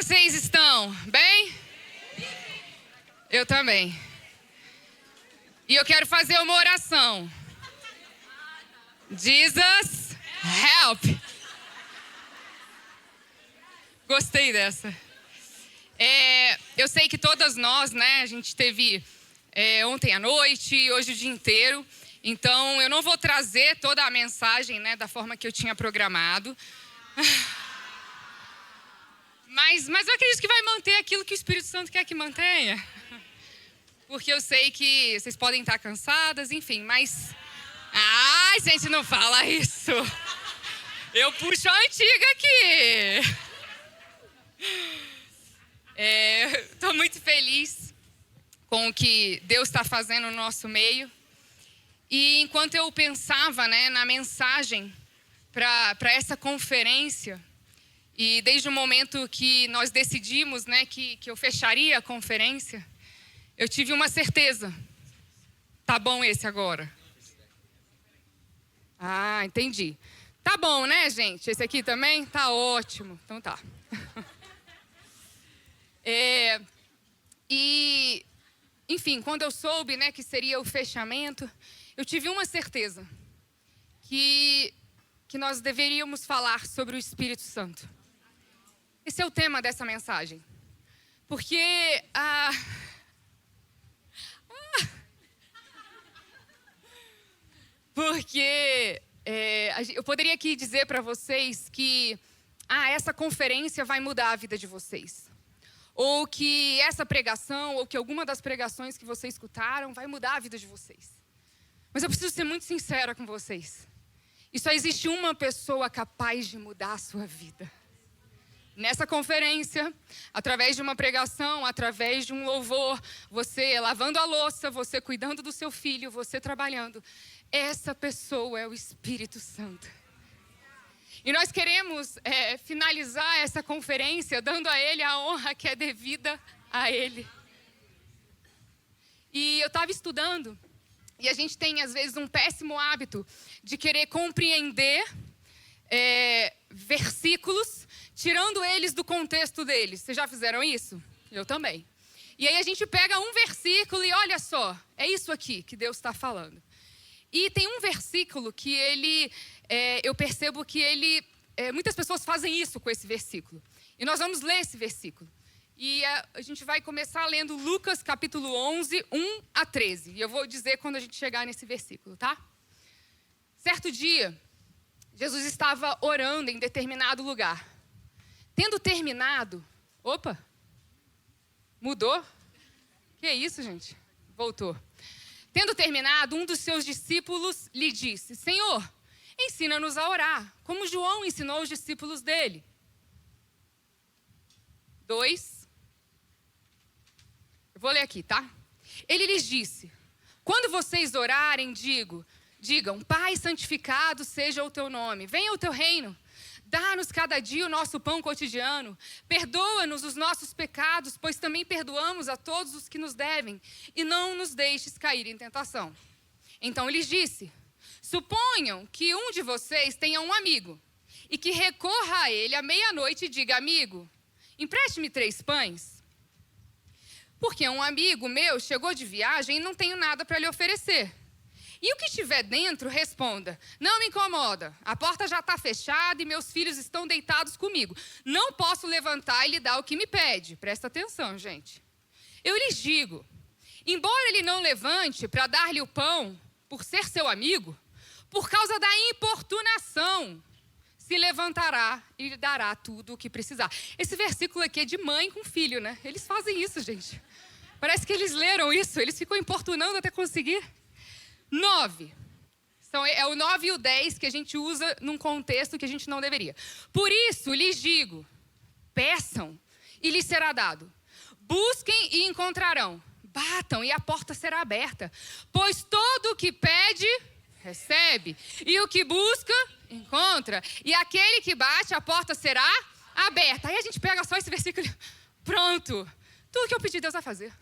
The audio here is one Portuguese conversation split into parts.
vocês estão? Bem? Eu também. E eu quero fazer uma oração. Jesus, help! Gostei dessa. Eu sei que todas nós, né, a gente teve ontem à noite, hoje o dia inteiro. Então, eu não vou trazer toda a mensagem, né, da forma que eu tinha programado. Mas eu acredito que vai manter aquilo que o Espírito Santo quer que mantenha. Porque eu sei que vocês podem estar cansadas, enfim, mas... Ai, gente, não fala isso. Eu puxo a antiga aqui. Estou muito feliz com o que Deus está fazendo no nosso meio. E enquanto eu pensava, né, na mensagem para essa conferência, e desde o momento que nós decidimos, né, que eu fecharia a conferência, eu tive uma certeza. Tá bom esse agora? Ah, entendi. Tá bom, né, gente? Esse aqui também? Tá ótimo. Então tá. Enfim, quando eu soube, né, que seria o fechamento, eu tive uma certeza. Que nós deveríamos falar sobre o Espírito Santo. Esse é o tema dessa mensagem. Porque eu poderia aqui dizer para vocês que essa conferência vai mudar a vida de vocês. Ou que essa pregação, ou que alguma das pregações que vocês escutaram vai mudar a vida de vocês. Mas eu preciso ser muito sincera com vocês. E só existe uma pessoa capaz de mudar a sua vida. Nessa conferência, através de uma pregação, através de um louvor, você lavando a louça, você cuidando do seu filho, você trabalhando. Essa pessoa é o Espírito Santo. E nós queremos finalizar essa conferência dando a Ele a honra que é devida a Ele. E eu estava estudando, e a gente tem às vezes um péssimo hábito de querer compreender versículos, tirando eles do contexto deles. Vocês já fizeram isso? Eu também. E aí a gente pega um versículo e olha só, é isso aqui que Deus está falando. E tem um versículo que eu percebo que muitas pessoas fazem isso com esse versículo. E nós vamos ler esse versículo. E a gente vai começar lendo Lucas capítulo 11, 1 a 13. E eu vou dizer quando a gente chegar nesse versículo, tá? Certo dia, Jesus estava orando em determinado lugar. Tendo terminado... Opa! Mudou? Que isso, gente? Voltou. Tendo terminado, um dos seus discípulos lhe disse: Senhor, ensina-nos a orar, como João ensinou os discípulos dele. 2. Eu vou ler aqui, tá? Ele lhes disse: quando vocês orarem, digam, Pai, santificado seja o teu nome, venha o teu reino. Dá-nos cada dia o nosso pão cotidiano. Perdoa-nos os nossos pecados, pois também perdoamos a todos os que nos devem. E não nos deixes cair em tentação. Então lhes disse: suponham que um de vocês tenha um amigo, e que recorra a ele à meia-noite e diga: amigo, empreste-me 3 pães. Porque um amigo meu chegou de viagem e não tenho nada para lhe oferecer. E o que estiver dentro, responda: não me incomoda, a porta já está fechada e meus filhos estão deitados comigo. Não posso levantar e lhe dar o que me pede. Presta atenção, gente. Eu lhes digo, embora ele não levante para dar-lhe o pão, por ser seu amigo, por causa da importunação, se levantará e lhe dará tudo o que precisar. Esse versículo aqui é de mãe com filho, né? Eles fazem isso, gente. Parece que eles leram isso, eles ficam importunando até conseguir. 9. Então, é o 9 e o 10 que a gente usa num contexto que a gente não deveria. Por isso, lhes digo, peçam e lhes será dado. Busquem e encontrarão. Batam e a porta será aberta. Pois todo o que pede, recebe. E o que busca, encontra. E aquele que bate, a porta será aberta. Aí a gente pega só esse versículo. Pronto. Tudo que eu pedi, Deus vai fazer.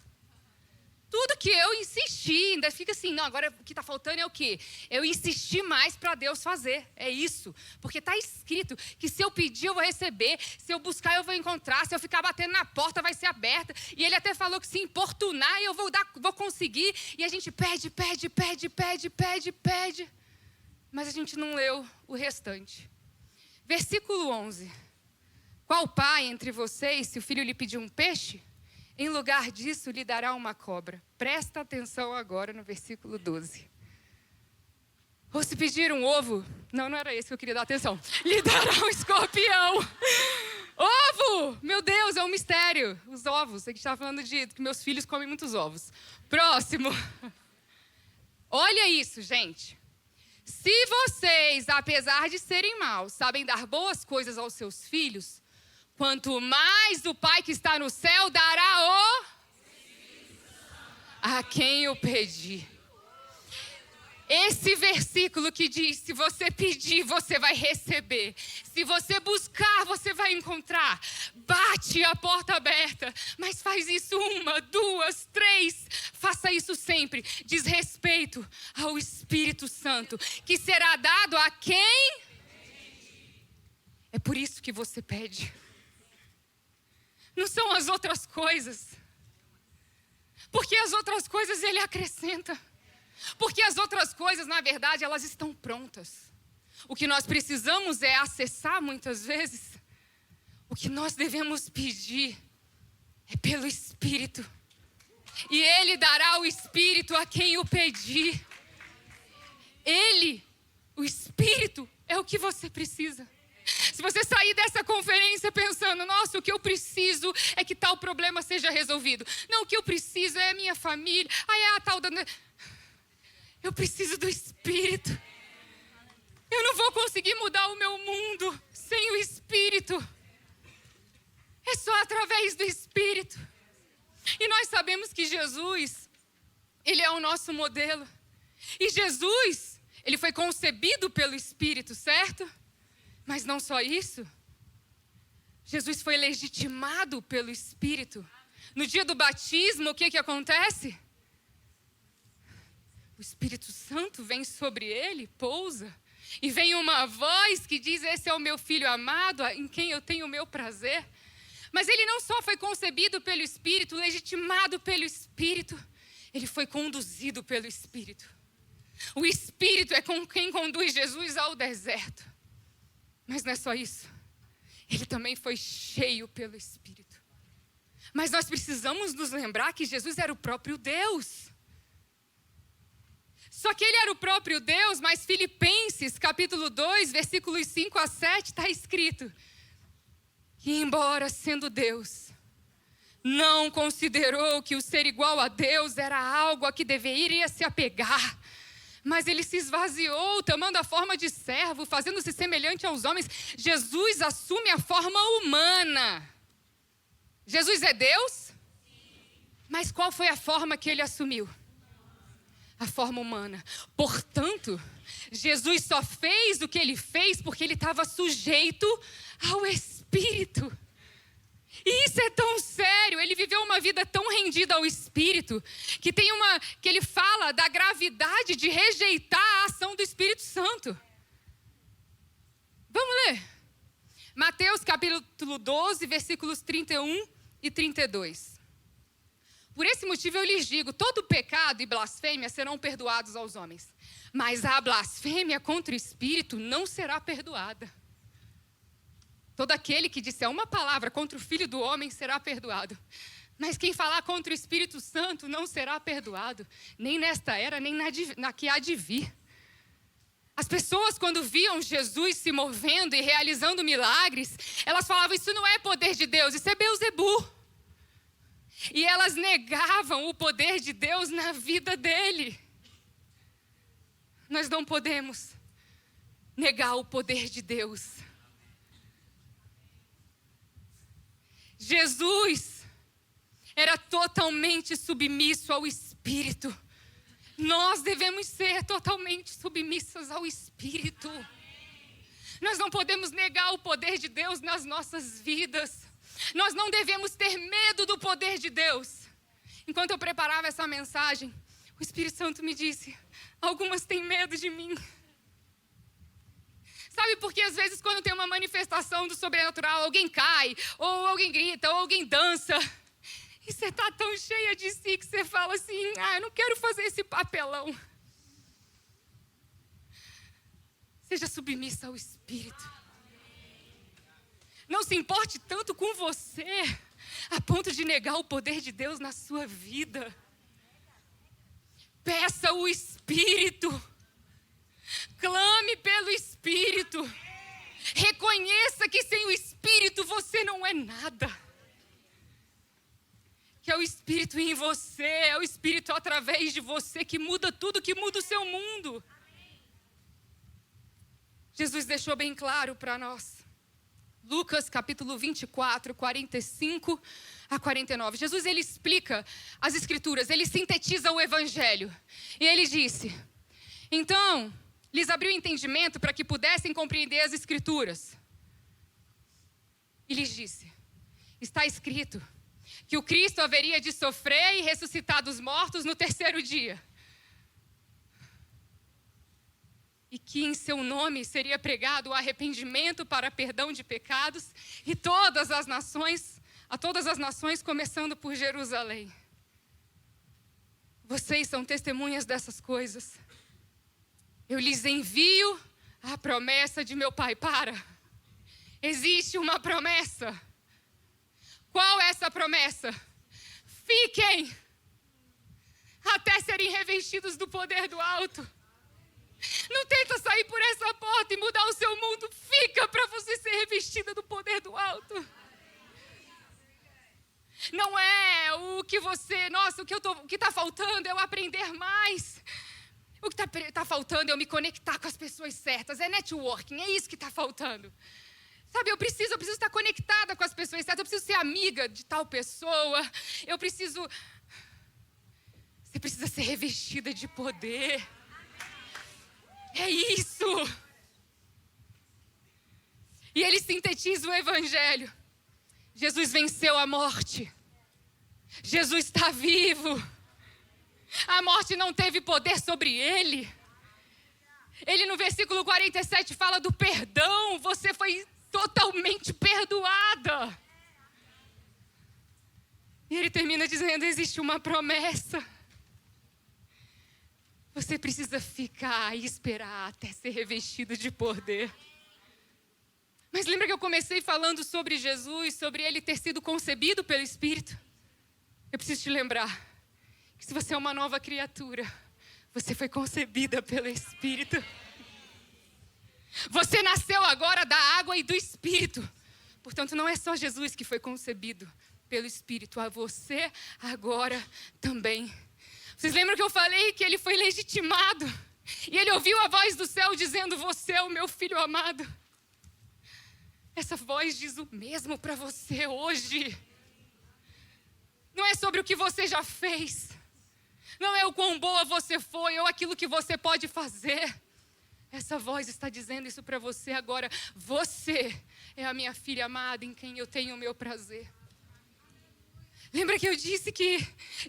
Tudo que eu insisti, ainda fica assim, não, agora o que está faltando é o quê? Eu insisti mais para Deus fazer, é isso. Porque está escrito que se eu pedir, eu vou receber, se eu buscar, eu vou encontrar, se eu ficar batendo na porta, vai ser aberta. E ele até falou que se importunar, eu vou conseguir. E a gente pede. Mas a gente não leu o restante. Versículo 11. Qual pai entre vocês, se o filho lhe pedir um peixe, em lugar disso, lhe dará uma cobra? Presta atenção agora no versículo 12. Ou se pedir um ovo... Não era esse que eu queria dar atenção. Lhe dará um escorpião. Ovo! Meu Deus, é um mistério. Os ovos. A gente estava falando que meus filhos comem muitos ovos. Próximo. Olha isso, gente. Se vocês, apesar de serem maus, sabem dar boas coisas aos seus filhos... Quanto mais o Pai que está no céu dará a quem o pedir. Esse versículo que diz, se você pedir, você vai receber. Se você buscar, você vai encontrar. Bate a porta aberta, mas faz isso 1, 2, 3. Faça isso sempre. Diz respeito ao Espírito Santo, que será dado a quem? É por isso que você pede. Não são as outras coisas. Porque as outras coisas ele acrescenta. Porque as outras coisas, na verdade, elas estão prontas. O que nós precisamos é acessar muitas vezes. O que nós devemos pedir é pelo Espírito. E ele dará o Espírito a quem o pedir. Ele, o Espírito, é o que você precisa. Se você sair dessa conferência pensando, nossa, o que eu preciso é que tal problema seja resolvido. Não, o que eu preciso é a minha família. É a tal da... Eu preciso do Espírito. Eu não vou conseguir mudar o meu mundo sem o Espírito. É só através do Espírito. E nós sabemos que Jesus, ele é o nosso modelo. E Jesus, ele foi concebido pelo Espírito, certo? Mas não só isso. Jesus foi legitimado pelo Espírito. No dia do batismo, o que acontece? O Espírito Santo vem sobre ele, pousa. E vem uma voz que diz, esse é o meu filho amado, em quem eu tenho o meu prazer. Mas ele não só foi concebido pelo Espírito, legitimado pelo Espírito. Ele foi conduzido pelo Espírito. O Espírito é com quem conduz Jesus ao deserto. Mas não é só isso. Ele também foi cheio pelo Espírito. Mas nós precisamos nos lembrar que Jesus era o próprio Deus. Só que ele era o próprio Deus, mas Filipenses, capítulo 2, versículos 5 a 7, está escrito que, embora sendo Deus, não considerou que o ser igual a Deus era algo a que deveria se apegar. Mas ele se esvaziou, tomando a forma de servo, fazendo-se semelhante aos homens. Jesus assume a forma humana. Jesus é Deus? Sim. Mas qual foi a forma que ele assumiu? A forma humana. Portanto, Jesus só fez o que ele fez porque ele estava sujeito ao Espírito. E isso é tão sério, ele viveu uma vida tão rendida ao Espírito, que ele fala da gravidade de rejeitar a ação do Espírito Santo. Vamos ler. Mateus capítulo 12, versículos 31 e 32. Por esse motivo eu lhes digo, todo pecado e blasfêmia serão perdoados aos homens, mas a blasfêmia contra o Espírito não será perdoada. Todo aquele que disser uma palavra contra o Filho do Homem será perdoado. Mas quem falar contra o Espírito Santo não será perdoado. Nem nesta era, nem na que há de vir. As pessoas, quando viam Jesus se movendo e realizando milagres, elas falavam, isso não é poder de Deus, isso é Beelzebu. E elas negavam o poder de Deus na vida dele. Nós não podemos negar o poder de Deus. Jesus era totalmente submisso ao Espírito. Nós devemos ser totalmente submissos ao Espírito. Nós não podemos negar o poder de Deus nas nossas vidas. Nós não devemos ter medo do poder de Deus. enquanto eu preparava essa mensagem, o Espírito Santo me disse: algumas têm medo de mim. Sabe por que às vezes quando tem uma manifestação do sobrenatural, alguém cai, ou alguém grita, ou alguém dança, e você está tão cheia de si que você fala assim: eu não quero fazer esse papelão. Seja submissa ao Espírito. Não se importe tanto com você, a ponto de negar o poder de Deus na sua vida. Peça o Espírito. Clame pelo Espírito. Reconheça que sem o Espírito você não é nada. Que é o Espírito em você, é o Espírito através de você que muda tudo, que muda o seu mundo. Jesus deixou bem claro para nós. Lucas capítulo 24, 45 a 49. Jesus, ele explica as Escrituras, ele sintetiza o Evangelho. E ele disse: então, lhes abriu entendimento para que pudessem compreender as Escrituras. E lhes disse: está escrito que o Cristo haveria de sofrer e ressuscitar dos mortos no terceiro dia. E que em seu nome seria pregado o arrependimento para perdão de pecados e a todas as nações, começando por Jerusalém. Vocês são testemunhas dessas coisas. Eu lhes envio a promessa de meu Pai. Existe uma promessa. Qual é essa promessa? Fiquem até serem revestidos do poder do alto. Não tenta sair por essa porta e mudar o seu mundo. Fica para você ser revestida do poder do alto. Não é o que você... Nossa, o que está faltando é eu aprender mais. O que está faltando é eu me conectar com as pessoas certas. É networking, é isso que está faltando. Sabe, eu preciso estar conectada com as pessoas certas. Eu preciso ser amiga de tal pessoa. Você precisa ser revestida de poder. É isso. E ele sintetiza o Evangelho. Jesus venceu a morte. Jesus está vivo. A morte não teve poder sobre ele. Ele no versículo 47 fala do perdão. Você foi totalmente perdoada. E ele termina dizendo: existe uma promessa. Você precisa ficar e esperar até ser revestido de poder. Mas lembra que eu comecei falando sobre Jesus, sobre ele ter sido concebido pelo Espírito? Eu preciso te lembrar que se você é uma nova criatura, você foi concebida pelo Espírito. Você nasceu agora da água e do Espírito. Portanto, não é só Jesus que foi concebido pelo Espírito, a você agora também. Vocês lembram que eu falei que ele foi legitimado? E ele ouviu a voz do céu dizendo: você é o meu filho amado. Essa voz diz o mesmo para você hoje. Não é sobre o que você já fez. Não é o quão boa você foi ou aquilo que você pode fazer. Essa voz está dizendo isso para você agora. Você é a minha filha amada em quem eu tenho o meu prazer. Lembra que eu disse que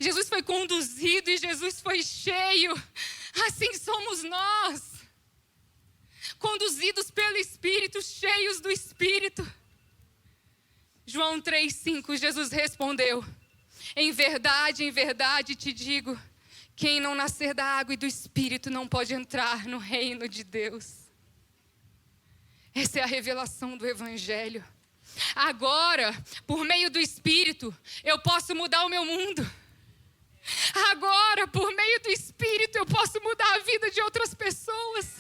Jesus foi conduzido e Jesus foi cheio? Assim somos nós. Conduzidos pelo Espírito, cheios do Espírito. João 3,5, Jesus respondeu: em verdade te digo, quem não nascer da água e do Espírito não pode entrar no reino de Deus. Essa é a revelação do Evangelho. Agora, por meio do Espírito, eu posso mudar o meu mundo. Agora, por meio do Espírito, eu posso mudar a vida de outras pessoas.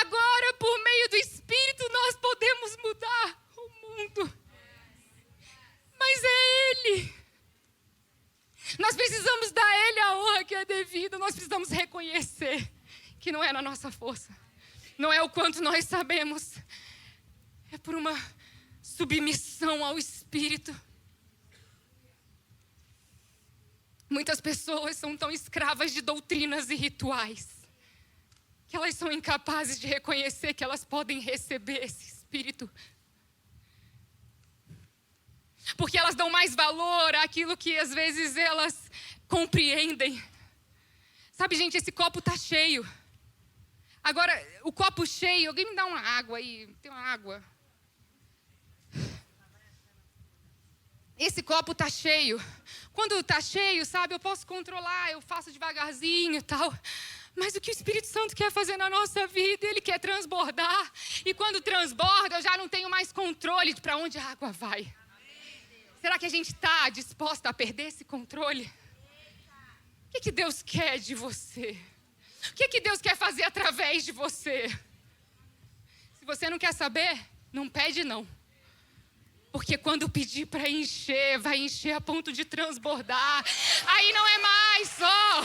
Agora, por meio do Espírito, nós podemos mudar o mundo. Mas é Ele. Nós precisamos dar a Ele a honra que é devida. Nós precisamos reconhecer que não é na nossa força. Não é o quanto nós sabemos. É por uma submissão ao Espírito. Muitas pessoas são tão escravas de doutrinas e rituais que elas são incapazes de reconhecer que elas podem receber esse Espírito. Porque elas dão mais valor àquilo que às vezes elas compreendem. Sabe, gente, esse copo está cheio. Agora, o copo cheio, alguém me dá uma água aí, tem uma água. Esse copo está cheio. Quando está cheio, sabe, eu posso controlar, eu faço devagarzinho e tal. Mas o que o Espírito Santo quer fazer na nossa vida, Ele quer transbordar. E quando transborda, eu já não tenho mais controle de para onde a água vai. Será que a gente está disposta a perder esse controle? O que Deus quer de você? O que Deus quer fazer através de você? Se você não quer saber, não pede não. Porque quando pedir para encher, vai encher a ponto de transbordar. Aí não é mais só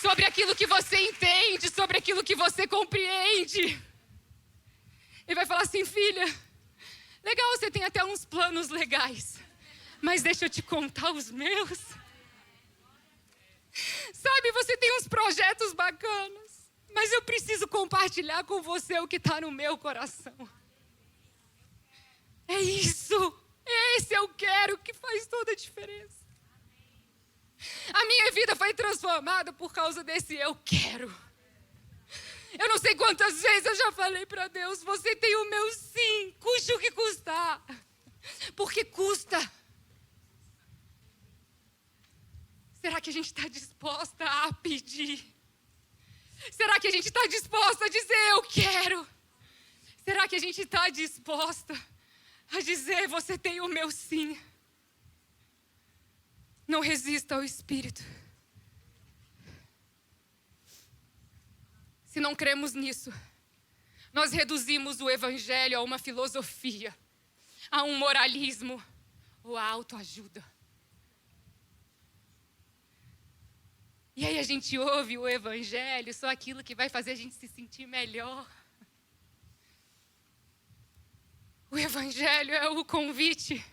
sobre aquilo que você entende, sobre aquilo que você compreende. Ele vai falar assim, filha, legal, você tem até uns planos legais, mas deixa eu te contar os meus. Sabe, você tem uns projetos bacanas, mas eu preciso compartilhar com você o que está no meu coração. É isso, esse eu quero que faz toda a diferença. A minha vida foi transformada por causa desse eu quero. Eu não sei quantas vezes eu já falei para Deus, você tem o meu sim, custe o que custar. Porque custa. Será que a gente está disposta a pedir? Será que a gente está disposta a dizer eu quero? Será que a gente está disposta a dizer você tem o meu sim? Não resista ao Espírito. Se não cremos nisso, nós reduzimos o Evangelho a uma filosofia, a um moralismo ou a autoajuda. E aí a gente ouve o Evangelho, só aquilo que vai fazer a gente se sentir melhor. O Evangelho é o convite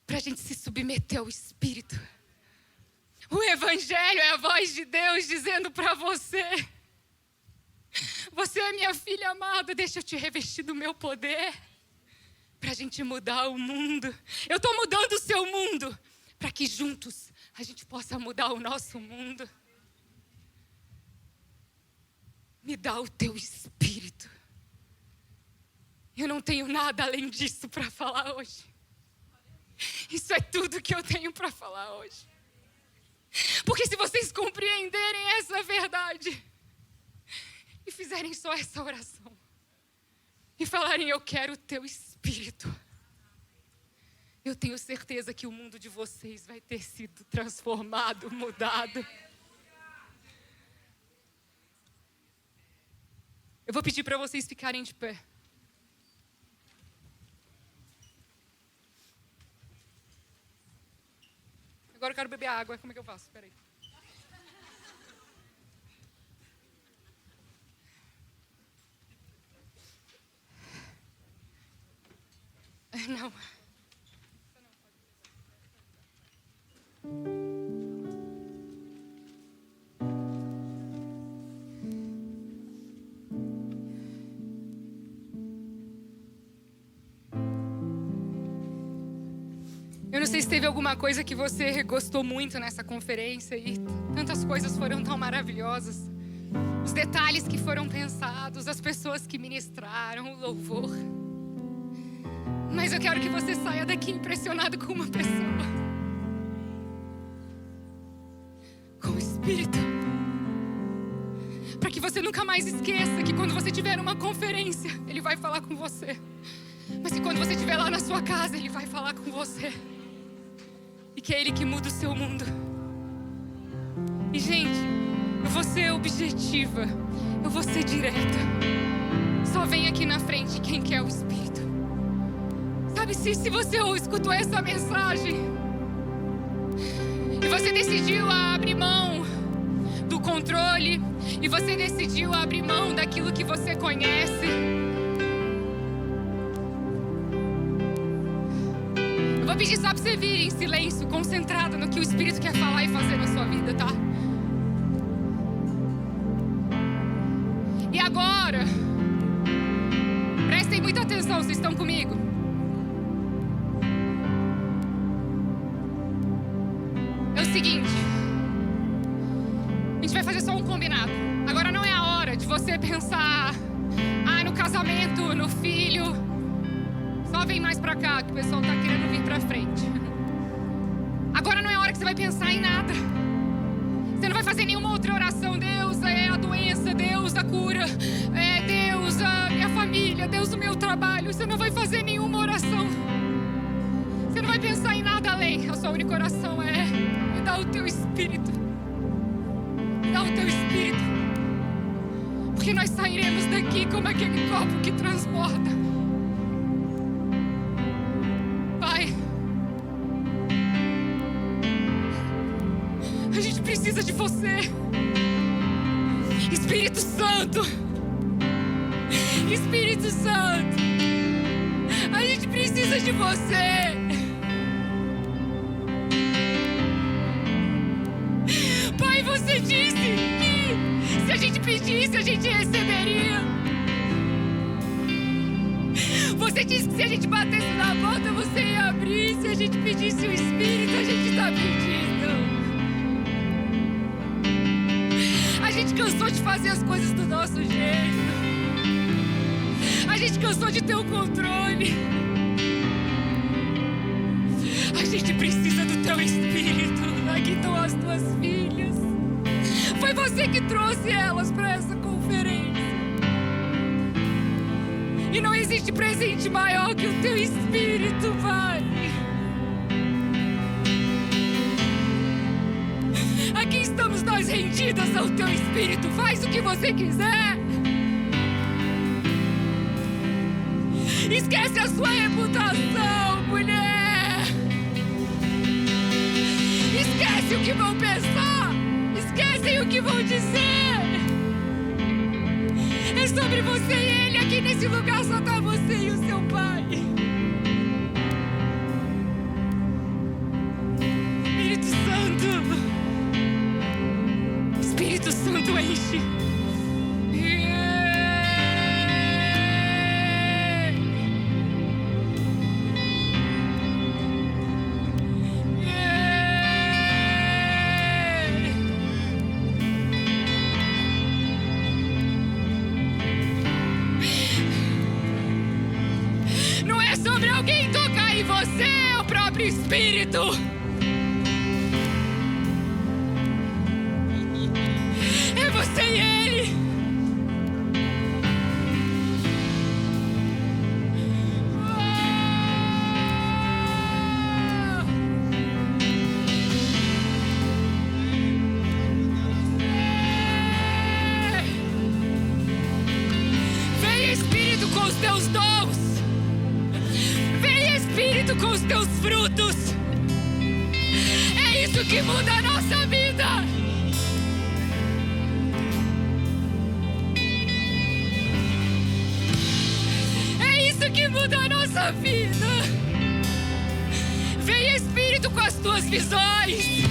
para a gente se submeter ao Espírito. O Evangelho é a voz de Deus dizendo para você, você é minha filha amada, deixa eu te revestir do meu poder, para a gente mudar o mundo. Eu estou mudando o seu mundo, para que juntos a gente possa mudar o nosso mundo. Me dá o teu Espírito. Eu não tenho nada além disso para falar hoje. Isso é tudo que eu tenho para falar hoje. Porque se vocês compreenderem essa verdade e fizerem só essa oração e falarem eu quero o teu Espírito, eu tenho certeza que o mundo de vocês vai ter sido transformado, mudado. Eu vou pedir para vocês ficarem de pé. Agora eu quero beber água. Como é que eu faço? Espera aí. Não. Eu não sei se teve alguma coisa que você gostou muito nessa conferência e tantas coisas foram tão maravilhosas. Os detalhes que foram pensados, as pessoas que ministraram, o louvor. Mas eu quero que você saia daqui impressionado com uma pessoa. Com o Espírito. Para que você nunca mais esqueça que quando você tiver uma conferência, Ele vai falar com você. Mas que quando você estiver lá na sua casa, Ele vai falar com você. E que é Ele que muda o seu mundo. E gente, eu vou ser objetiva, eu vou ser direta. Só vem aqui na frente quem quer o Espírito. Sabe, se você escutou essa mensagem e você decidiu abrir mão do controle e você decidiu abrir mão daquilo que você conhece, eu vou pedir só para você vir em silêncio, concentrado no que o Espírito quer falar e fazer na sua vida, tá? E agora, prestem muita atenção, vocês estão comigo? seguinte. A gente vai fazer só um combinado. Agora não é a hora de você pensar no casamento, no filho. Só vem mais pra cá, que o pessoal tá querendo vir pra frente. Agora não é a hora que você vai pensar em nada. Você não vai fazer nenhuma outra oração. Deus é a doença, Deus a cura, Deus a minha família, Deus o meu trabalho. Você não vai fazer nenhuma oração. Você não vai pensar em nada além. A sua única oração é: me dá o teu espírito. Me dá o teu espírito. Porque nós sairemos daqui como aquele copo que transborda. Pai, a gente precisa de você. Espírito Santo. Espírito Santo. A gente precisa de você. Pai, você disse que se a gente pedisse, a gente receberia. Você disse que se a gente batesse na porta, você ia abrir. Se a gente pedisse o Espírito, a gente está pedindo. A gente cansou de fazer as coisas do nosso jeito. A gente cansou de ter o controle. A gente precisa do teu Espírito. Aqui estão as tuas filhas. Foi você que trouxe elas para essa conferência. E não existe presente maior que o teu Espírito, Pai. Aqui estamos nós rendidas ao teu Espírito. Faz o que você quiser. Esquece a sua reputação, mulher. Esquece o que vão pensar. Esquecem o que vão dizer. É sobre você e ele. Aqui nesse lugar só tá você e o seu pai. Espírito Santo. Espírito Santo enche. Espírito, é você e ele. Vem Espírito com os teus dons. Vem Espírito com os teus frutos. É isso que muda a nossa vida. É isso que muda a nossa vida. Vem Espírito com as tuas visões.